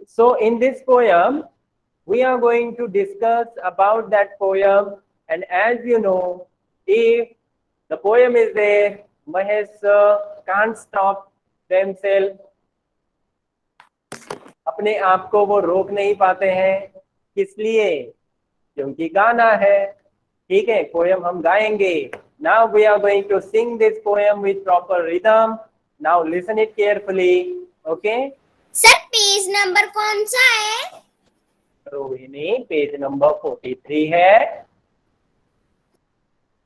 So in this poem, we are going to discuss about that poem. And as you know, if the poem is there, Mahesh can't stop themselves. अपने आप को वो रोक नहीं पाते हैं. किस लिए? क्योंकि गाना है. ठीक है, पोएम हम गाएंगे. Now we are going to sing this poem with proper rhythm. Now listen it carefully. Okay? Sir page number कौन सा है? रोहिणी, पेज नंबर 43 है.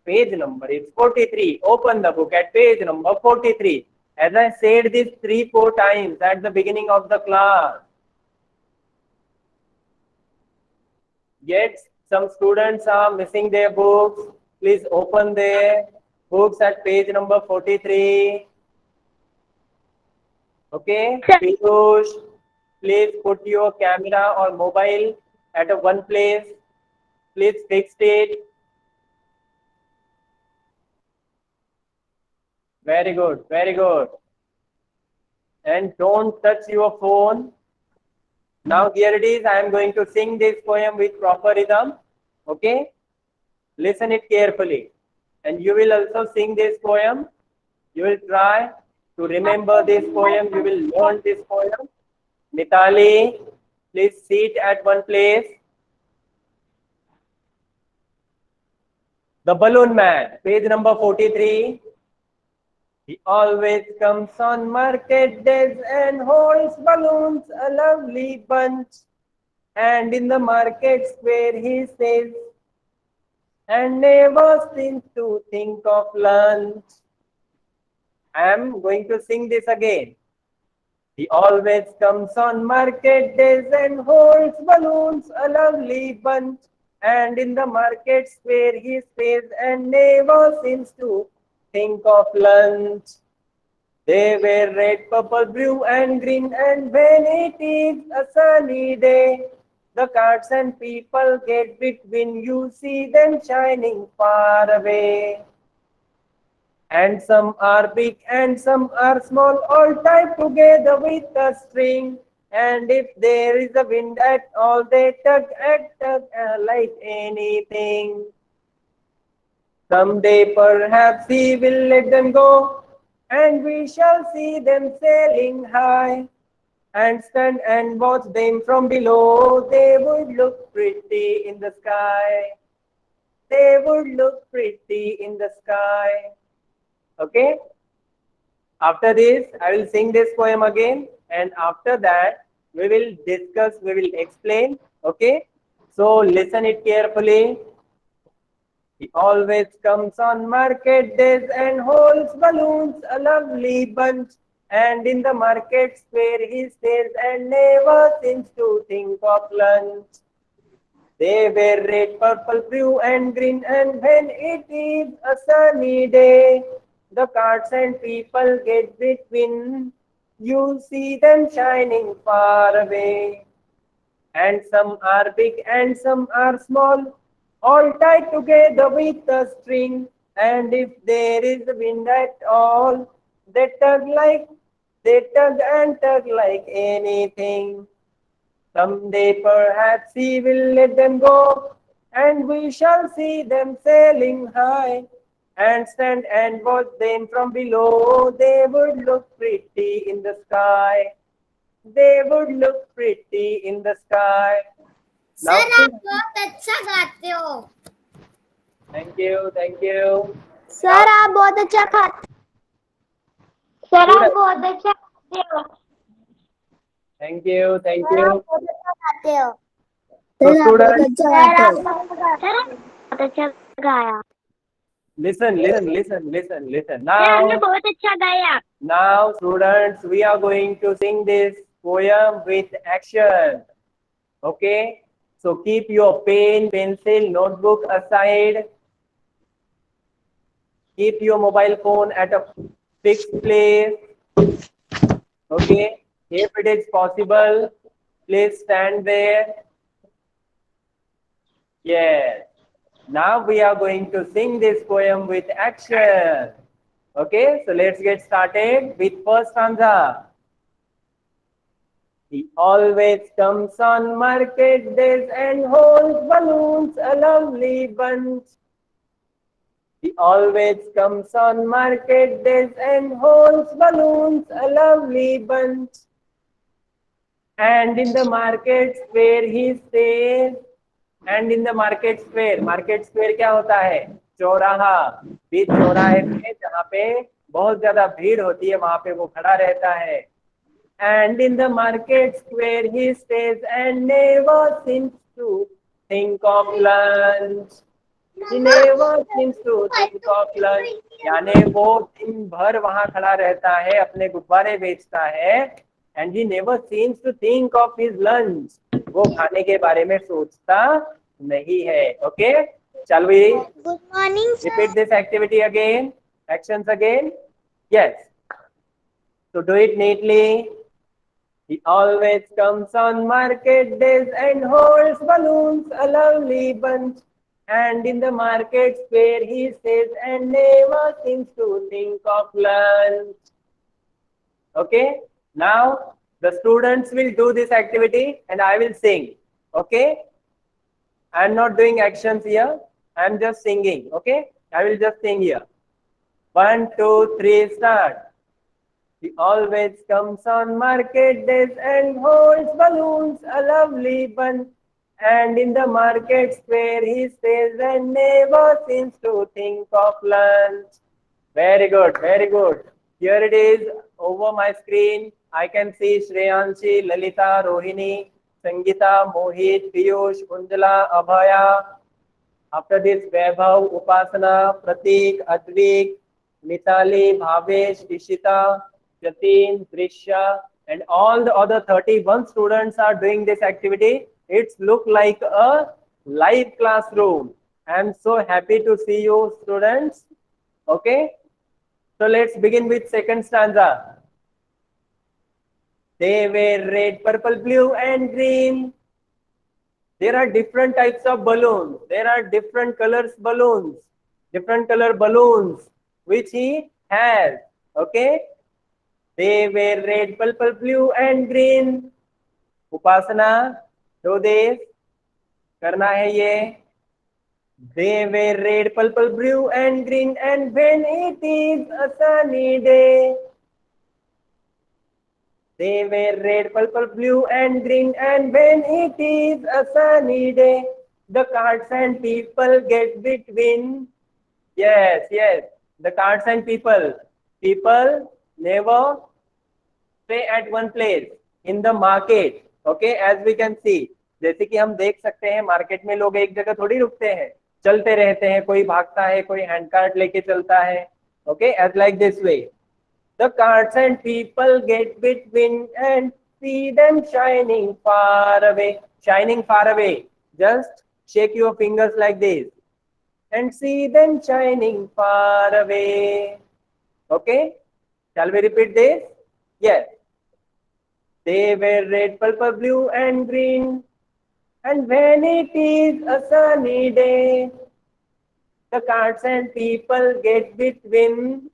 Page number is 43. Open the book at page number 43. As I said this 3-4 times at the beginning of the class. Yet some students are missing their books. Please open their books at page number 43. Okay, Piyush, please put your camera or mobile at one place. Please fix it. Very good, very good. And don't touch your phone. Now here it is. I am going to sing this poem with proper rhythm. Okay? Listen it carefully. And you will also sing this poem. You will try to remember this poem. You will learn this poem. Mitali, please sit at one place. The Balloon Man, page number 43. He always comes on market days and holds balloons, a lovely bunch. And in the market square he says, and never seems to think of lunch. I am going to sing this again. He always comes on market days and holds balloons, a lovely bunch. And in the market square he stays and never seems to think of lunch. They wear red, purple, blue, and green, and when it is a sunny day, the carts and people get between. You see them shining far away. And some are big and some are small, all tied together with a string. And if there is a wind at all, they tug like anything. Someday perhaps he will let them go, and we shall see them sailing high, and stand and watch them from below. They would look pretty in the sky. They would look pretty in the sky. Okay? After this, I will sing this poem again, and after that, we will discuss, we will explain. Okay? So listen it carefully. He always comes on market days and holds balloons, a lovely bunch. And in the market square he stays and never seems to think of lunch. They wear red, purple, blue, and green, and when it is a sunny day, the carts and people get between. You see them shining far away. And some are big and some are small, all tied together with a string. And if there is wind at all, they tug and tug like anything. Someday perhaps he will let them go, and we shall see them sailing high, and stand and watch them from below. They would look pretty in the sky. They would look pretty in the sky. Now, sir आप बहुत अच्छा गाते हो. thank you, thank you. Sir आप बहुत अच्छा खाते. Sir आप बहुत अच्छा गाते हो. Thank you, thank सर आप you. बहुत अच्छा गाते हो. So students, सर आप बहुत अच्छा गाया. listen, listen, listen, listen, listen. Sir आपने Now, बहुत अच्छा गाया. now students, we are going to sing this poem with action. Okay? So keep your pen, pencil, notebook aside. Keep your mobile phone at a fixed place. Okay? If it is possible, please stand there. Yes. Now we are going to sing this poem with action. Okay, so let's get started with first stanza. He always comes on market days and holds balloons a lovely bunch. He always comes on market days and holds balloons a lovely bunch. And in the market square he stays. And in the market square क्या होता है? चौराहा. बीच चौराहे पे जहाँ पे बहुत ज्यादा भीड़ होती है वहां पे वो खड़ा रहता है. And in the market square he stays and never seems to think of lunch. He never seems to think of lunch. यानी वो दिन भर वहां खड़ा रहता है, अपने गुब्बारे बेचता है. And he never seems to think of his lunch. वो खाने के बारे में सोचता नहीं है. Okay? Shall we Good morning, sir. repeat this activity again? Actions again? Yes. So do it neatly. He always comes on market days and holds balloons a lovely bunch. And in the market square he stays and never seems to think of lunch. Okay? Now the students will do this activity and I will sing. Okay? I am not doing actions here. I am just singing. Okay? I will just sing here. 1, 2, 3, start. He always comes on market days and holds balloons a lovely bunch. And in the market square he stays and never seems to think of lunch. Very good, very good. Here it is over my screen. I can see Shreyanshi, Lalita, Rohini, Sangeeta, Mohit, Piyush, Kunjala, Abhaya. After this, Vaibhav, Upasana, Pratik, Advik, Mitali, Bhavesh, Ishita, Jatin, Drishya, and all the other 31 students are doing this activity. It's look like a live classroom. I am so happy to see you students. Okay. So let's begin with second stanza. They wear red, purple, blue, and green. There are different types of balloons. There are different colors balloons. Different color balloons which he has. Okay. They wear red, purple, blue, and green. Upasana, do this. करना है ये. They wear red, purple, blue, and green, and when it is a sunny day. They wear red, purple, blue, and green, and when it is a sunny day, the carts and people get between. Yes, yes. The carts and people. People never stay at one place in the market. Okay, as we can see. जैसे कि हम देख सकते हैं market में लोग एक जगह थोड़ी रुकते हैं, चलते रहते हैं. कोई भागता है, कोई हैंड कार्ट लेके चलता है. Okay, as like this way. The carts and people get between and see them shining far away. Shining far away. Just shake your fingers like this. And see them shining far away. Okay? Shall we repeat this? Yes. They wear red, purple, blue, and green. And when it is a sunny day, the carts and people get between.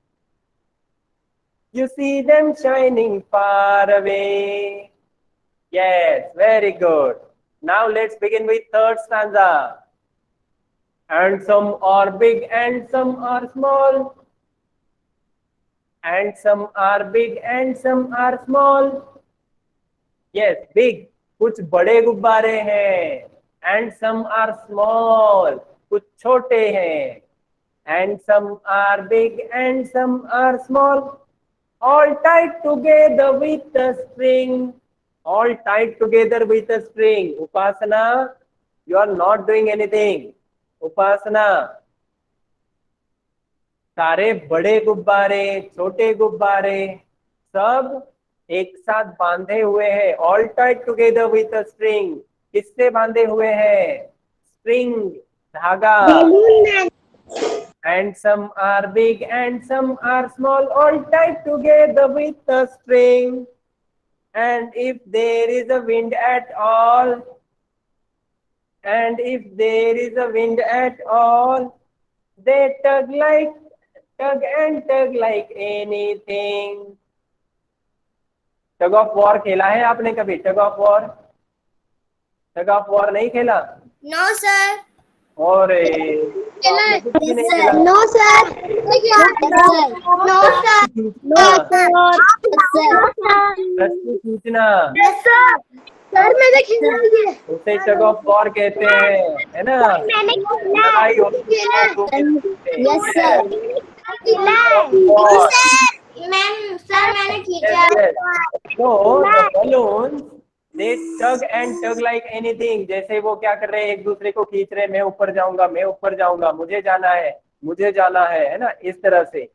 You see them shining far away. Yes, very good. Now let's begin with third stanza. And some are big and some are small. And some are big and some are small. Yes, big. कुछ बड़े गुब्बारे हैं. And some are small. कुछ छोटे हैं. And some are big and some are small. All tied together with a string. All tied together with a string. Upasana, you are not doing anything. Upasana. सारे बड़े गुब्बारे, छोटे गुब्बारे सब एक साथ बांधे हुए हैं. All tied together with a string. किससे बांधे हुए हैं? String, धागा. And some are big and some are small, all tied together with a string. And if there is a wind at all, and if there is a wind at all, they tug and tug like anything. Tug of war खेला है आपने कभी? Tug of war, tug of war नहीं खेला? No sir. और तो आपने कुछ भी नहीं खेला? No sir. नो रस्सी खींचना, सर। सर मैंने खेला ये। उसे टग ऑफ वॉर कहते हैं, है ना? मैंने खेला है। लड़ाई होती है दो के बीच में। Yes sir. खेला War. है। मैम सर मैंने खींचा। Yes, yes. So the balloons they tug and tug like anything. जैसे वो क्या कर रहे हैं, एक दूसरे को खींच रहे हैं, मैं ऊपर जाऊंगा, मैं ऊपर जाऊंगा, मुझे जाना है, मुझे जाना है ना, इस तरह से।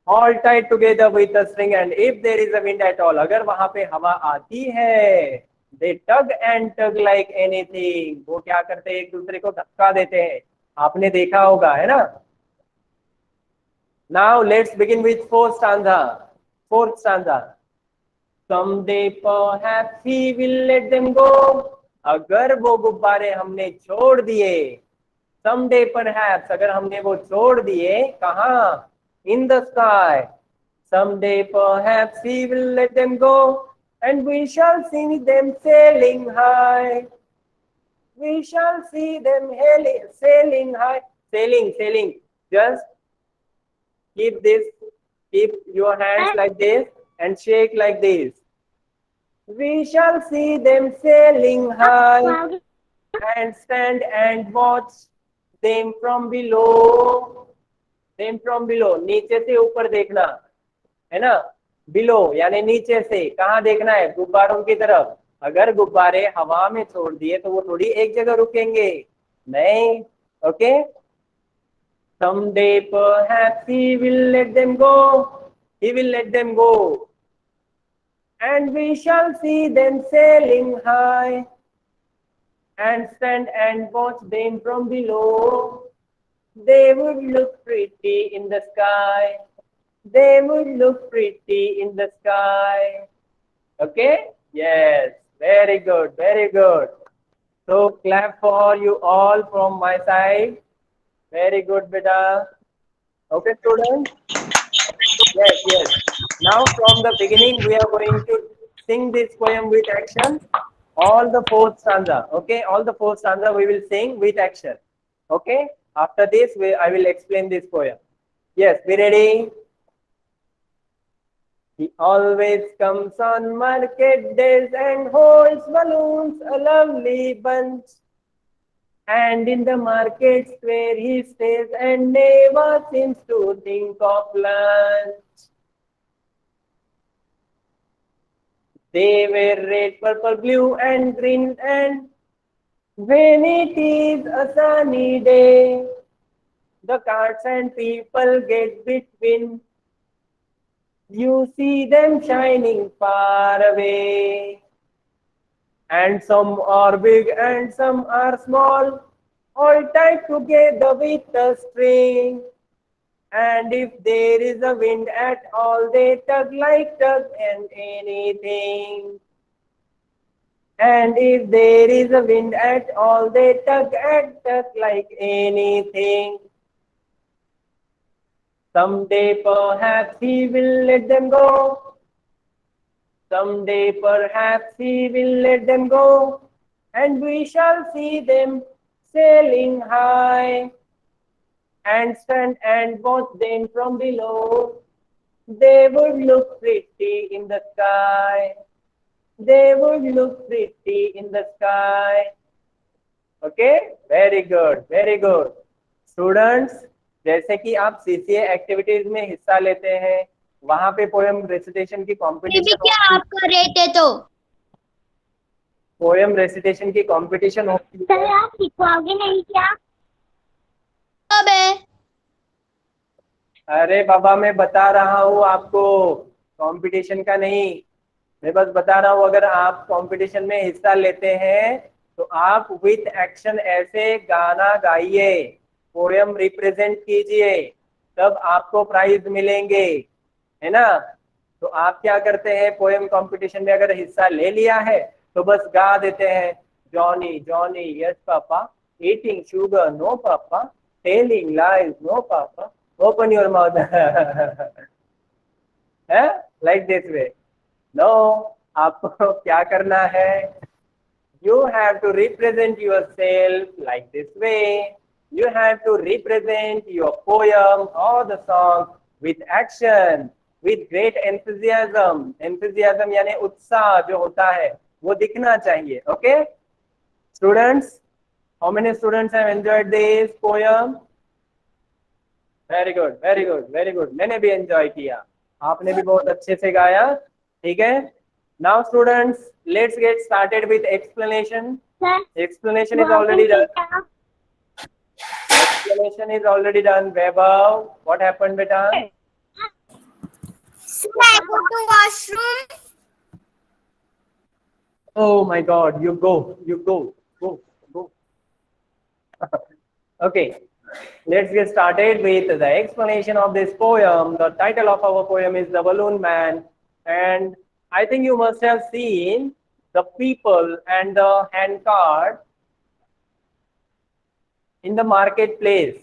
All tied together with a string and if there is a wind at all, अगर वहां पे हवा आती है, they tug and tug like anything. वो क्या करते हैं, एक दूसरे को धक्का देते हैं, आपने देखा होगा, है ना? Now let's begin with fourth stanza. Fourth stanza. Someday perhaps he will let them go. अगर वो गुब्बारे हमने छोड़ दिए, someday perhaps अगर हमने वो छोड़ दिए, कहाँ? In the sky. Someday perhaps he will let them go and we shall see them sailing high. We shall see them sailing high. Sailing. Just keep your hands like this and shake like this. We shall see them sailing high and stand and watch them from below. Them from below, नीचे से ऊपर देखना, है ना? Below यानी नीचे से, कहाँ देखना है? गुब्बारों की तरफ। अगर गुब्बारे हवा में छोड़ दिए तो वो थोड़ी एक जगह रुकेंगे, नहीं। Okay. Someday perhaps he will let them go. He will let them go. And we shall see them sailing high and stand and watch them from below. They would look pretty in the sky. They would look pretty in the sky. Okay? Yes. Very good. Very good. So clap for you all from my side. Very good, beta. Okay, students? Yes. Now from the beginning, we are going to sing this poem with action. All the fourth stanza. Okay, all the fourth stanza we will sing with action. Okay. After this, I will explain this poem. Yes, be ready. He always comes on market days and holds balloons, a lovely bunch. And in the market square he stays and never seems to think of lunch. They wear red, purple, blue and green, and when it is a sunny day, the carts and people get between. You see them shining far away. And some are big and some are small, all tied together with a string. And if there is a wind at all, they tug and anything. And if there is a wind at all, they tug like anything. Someday perhaps he will let them go. Someday perhaps he will let them go, and we shall see them sailing high and stand and watch them from below. They would look pretty in the sky. They would look pretty in the sky. Okay? Very good. Very good. Students, जैसे कि आप CCA activities में हिस्सा लेते हैं, वहां पे poem recitation की कंपटीशन, क्या आपका रेट है? तो पोएम रेसिटेशन की कंपटीशन होती सर आप सिखवाओगे नहीं क्या? कब है? अरे बाबा, मैं बता रहा हूँ आपको, कंपटीशन का नहीं, मैं बस बता रहा हूँ। अगर आप कंपटीशन में हिस्सा लेते हैं तो आप विथ एक्शन ऐसे गाना गाइए, पोएम रिप्रेजेंट कीजिए, तब आपको प्राइज मिलेंगे, है ना? तो आप क्या करते हैं, पोएम कंपटीशन में अगर हिस्सा ले लिया है तो बस गा देते हैं, Johnny Johnny yes papa, eating sugar no papa, telling lies no papa, open your mouth, like this way. No, आपको क्या करना है? You have to represent yourself like this way. You have to represent your poem or the song with action, with great enthusiasm. Enthusiasm यानी उत्साह जो होता है वो दिखना चाहिए. Okay, students, how many students have enjoyed this poem? Very good, very good, very good. मैंने भी enjoy किया. आपने भी बहुत अच्छे से गाया. ठीक है. Now students, let's get started with explanation. Sir, Explanation is already done. Explanation is already done. Vaibhav, what happened, beta? Sir, I go to washroom. Oh my God! You go, go. Okay, let's get started with the explanation of this poem. The title of our poem is The Balloon Man, and I think you must have seen the people and the handcart in the marketplace.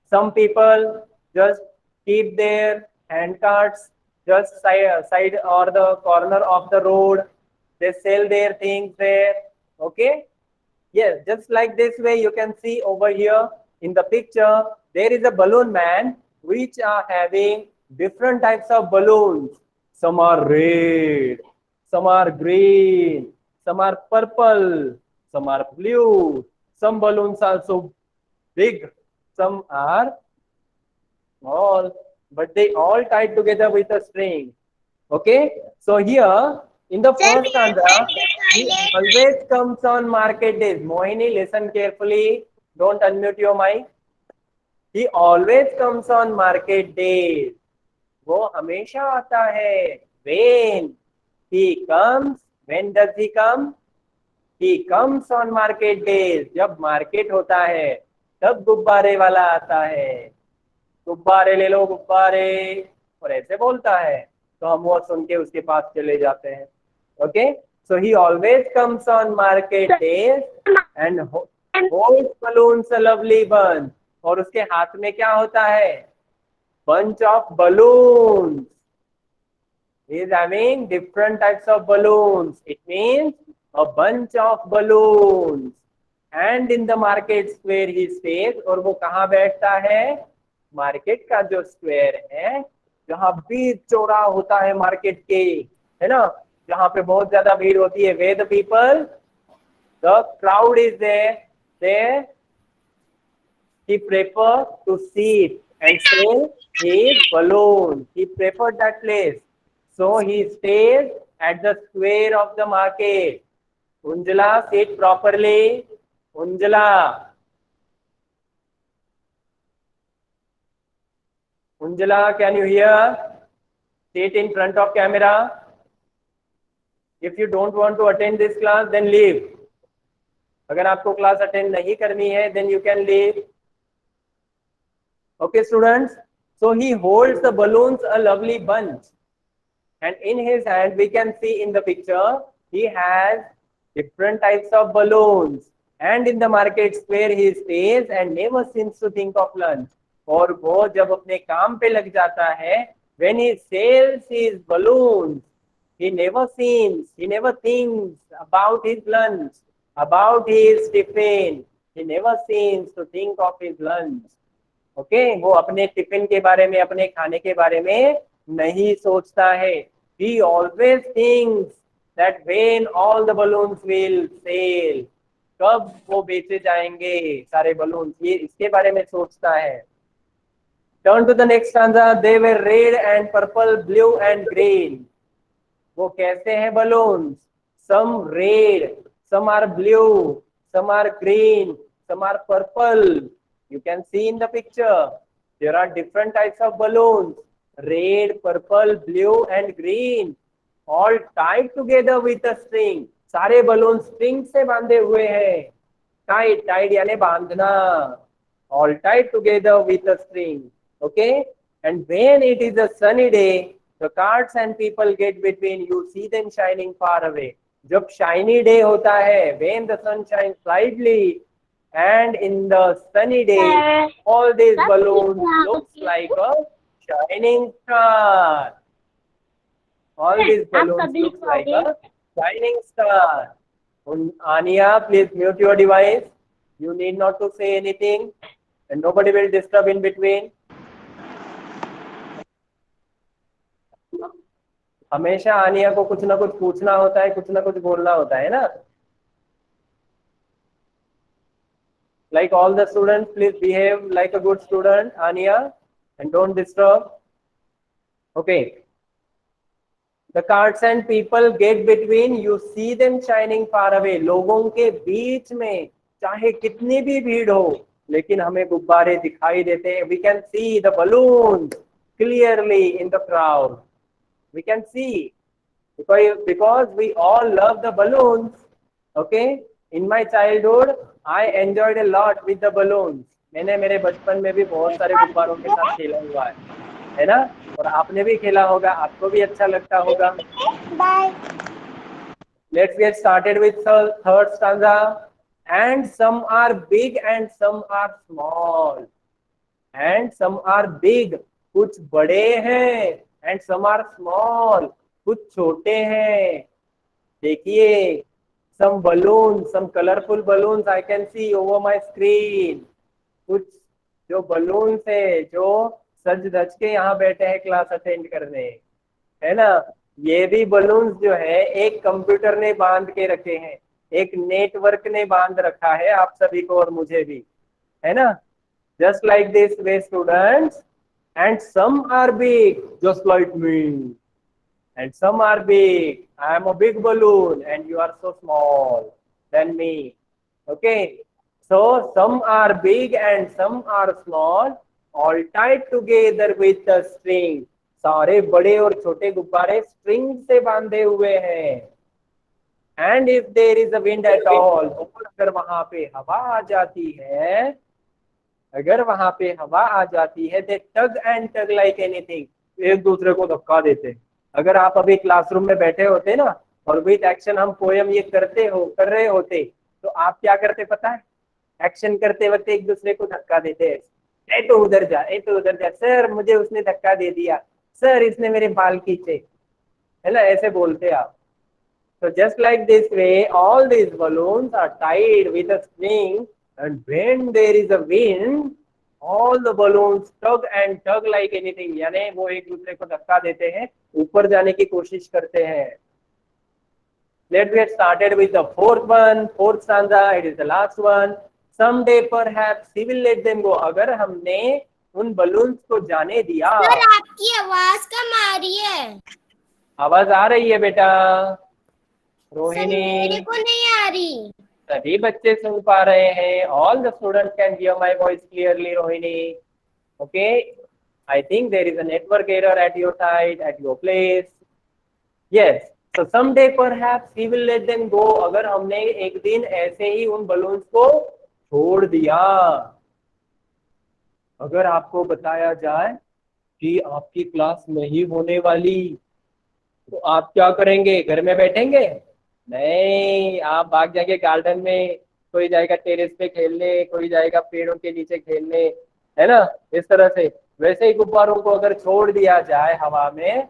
Some people just keep their handcarts just side or the corner of the road. They sell their things there. Okay. Yes, just like this way you can see over here in the picture, there is a balloon man which are having different types of balloons. Some are red, some are green, some are purple, some are blue. Some balloons are so big, some are small, but they all tied together with a string. Okay, so here in the first stanza, he always comes on market days. Mohini, listen carefully. Don't unmute your mic. He always comes on market days. वो हमेशा आता है. When he comes, when does he come? He comes on market days. जब market होता है तब गुब्बारे वाला आता है. गुब्बारे ले लो गुब्बारे, और ऐसे बोलता है तो हम वो सुन के उसके पास चले जाते हैं. Okay, so he always comes on market days and holds balloons a lovely bunch. और उसके हाथ में क्या होता है? bunch of balloons. He is having different types of balloons. It means a bunch of balloons. And in the market square he stays. और वो कहाँ बैठता है? मार्केट का जो स्क्वायर है, जहाँ बीच चौड़ा होता है मार्केट के, है ना, जहाँ पे बहुत ज्यादा भीड़ होती है. Where the people, the crowd is there, there he prefer to sit and sell his balloon. He preferred that place, so he stays at the square of the market. Unjala, sit properly. Unjala. Unjala, can you hear? Sit in front of camera. If you don't want to attend this class, then leave. अगर आपको class attend नहीं करनी है, then you can leave. Okay, students. So he holds the balloons a lovely bunch, and in his hand we can see in the picture he has different types of balloons. And in the market square he stays and never seems to think of lunch. और वो जब अपने काम पे लग जाता है, when he sells his balloons, he never thinks about his lunch, about his tiffin. He never seems to think of his lunch. Okay, वो अपने टिफिन के बारे में, अपने खाने के बारे में नहीं सोचता है. He always thinks that when all the balloons will sell, कब वो बेचे जाएंगे सारे बलून, ये इसके बारे में सोचता है. Turn to the next stanza. They were red and purple, blue and green. वो कैसे हैं balloons? Some red, some are blue, some are green, some are purple. You can see in the picture there are different types of balloons, red, purple, blue and green, all tied together with a string. सारे balloons string से बांधे हुए हैं. tied यानी बांधना, all tied together with a string. Okay, and when it is a sunny day, the carts and people get between. You see them shining far away. जब shiny day होता है, when the sun shines slightly, and in the sunny day, all these balloons looks like a shining star. All these आप balloons कभी looks like sorry a shining star. Ania, please mute your device. You need not to say anything, and nobody will disturb in between. हमेशा आनिया को कुछ ना कुछ पूछना होता है, कुछ ना कुछ बोलना होता है ना. Like all the students, please behave like a good student, Ania, and don't disturb. Okay. The carts and people get between. You see them shining far away. लोगों के बीच में चाहे कितनी भी भीड़ हो, लेकिन हमें गुब्बारे दिखाई देते हैं. We can see the balloons clearly in the crowd. We can see because we all love the balloons. Okay. In my childhood, I enjoyed a lot with the balloons. मैंने मेरे बचपन में भी बहुत सारे गुब्बारों के साथ खेला हुआ है ना. और आपने भी खेला होगा, आपको भी अच्छा लगता होगा. Bye. Let's get started with the third stanza. And some are big and some are small. And some are big, कुछ बड़े हैं. And some are small, कुछ छोटे हैं. देखिए, some balloons, some colorful balloons I can see over my screen. कुछ जो balloons है, जो सज धज के यहाँ बैठे हैं क्लास अटेंड करने, है ना. ये भी बलून्स जो है एक कंप्यूटर ने बांध के रखे हैं, एक नेटवर्क ने बांध रखा है आप सभी को और मुझे भी, है ना. Just like this way students. And some are big just like me, and some are big. I am a big balloon and you are so small then me. Okay. So some are big and some are small, all tied together with a string. सारे बड़े और छोटे गुब्बारे string से बांधे हुए हैं. And if there is a wind at all, और अगर वहां पे हवा आ जाती है, अगर वहां पे हवा आ जाती है, they tug and tug like anything. एक दूसरे को धक्का देते. अगर आप अभी क्लासरूम में बैठे होते ना और विद एक्शन हम पोयम ये कर रहे होते, तो आप क्या करते पता है. एक्शन करते वक्त एक दूसरे को धक्का देते हैं. ए तो उधर जा, ए तो उधर जा. सर मुझे उसने धक्का दे दिया, सर इसने मेरे बाल खींचे, है ना. ऐसे बोलते आप. So just like this way, all these balloons are tied with a string, and when there is a wind, all the balloons tug and tug like anything. यानी वो एक दूसरे को धक्का देते हैं, ऊपर जाने की कोशिश करते हैं. Let's get started with the fourth one, fourth stanza. It is the last one. Someday perhaps he will let them go. अगर हमने उन बलून्स को जाने दिया. सर आपकी आवाज कम आ रही है. आवाज आ रही है बेटा. रोहिणी, मेरे को नहीं आ रही. सभी बच्चे सुन पा रहे हैं. All the students can hear my voice clearly, Rohini. Okay. I think there is a network error at your side, at your place. Yes. So someday perhaps he will let them go. अगर हमने एक दिन ऐसे ही उन balloons को छोड़ दिया. अगर आपको बताया जाए कि आपकी क्लास नहीं होने वाली, तो आप क्या करेंगे. घर में बैठेंगे नहीं, आप भाग जाएंगे गार्डन में. कोई जाएगा टेरेस पे खेलने, कोई जाएगा पेड़ों के नीचे खेलने, है ना. इस तरह से वैसे ही गुब्बारों को अगर छोड़ दिया जाए हवा में,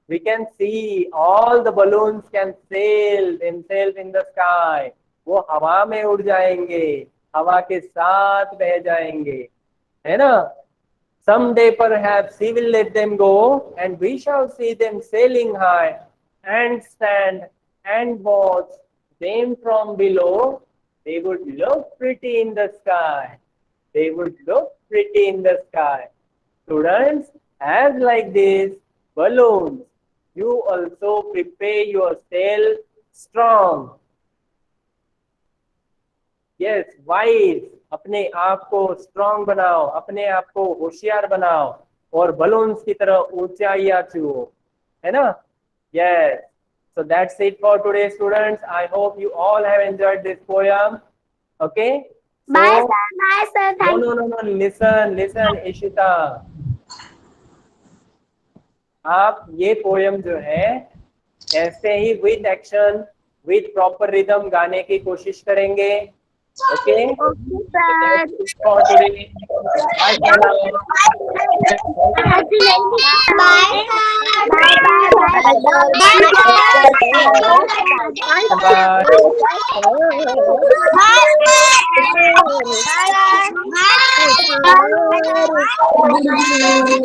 we can see all the balloons can sail themselves in the sky. वो हवा में उड़ जाएंगे, हवा के साथ बह जाएंगे, है ना. Someday perhaps he will let them go, and we shall see them sailing high and stand and watch them from below. They would look pretty in the sky. They would look pretty in the sky. Students, as like this balloons, you also prepare yourself strong. Yes, wise. अपने आप को strong बनाओ, अपने आप को होशियार बनाओ और बलून्स की तरह ऊंचाइयां छुओ, है ना. Yes. So that's it for today, students. I hope you all have enjoyed this poem. Okay. So, bye sir. Bye sir. Thank no. Listen, Ishita. आप ये पोयम जो है ऐसे ही with action, with proper rhythm गाने की कोशिश करेंगे. Okay. Okay, sir. That's it for today. Bye for now. Bye, sir. Bye, bye, bye, Bye. bye. Bye, sir. Bye, sir.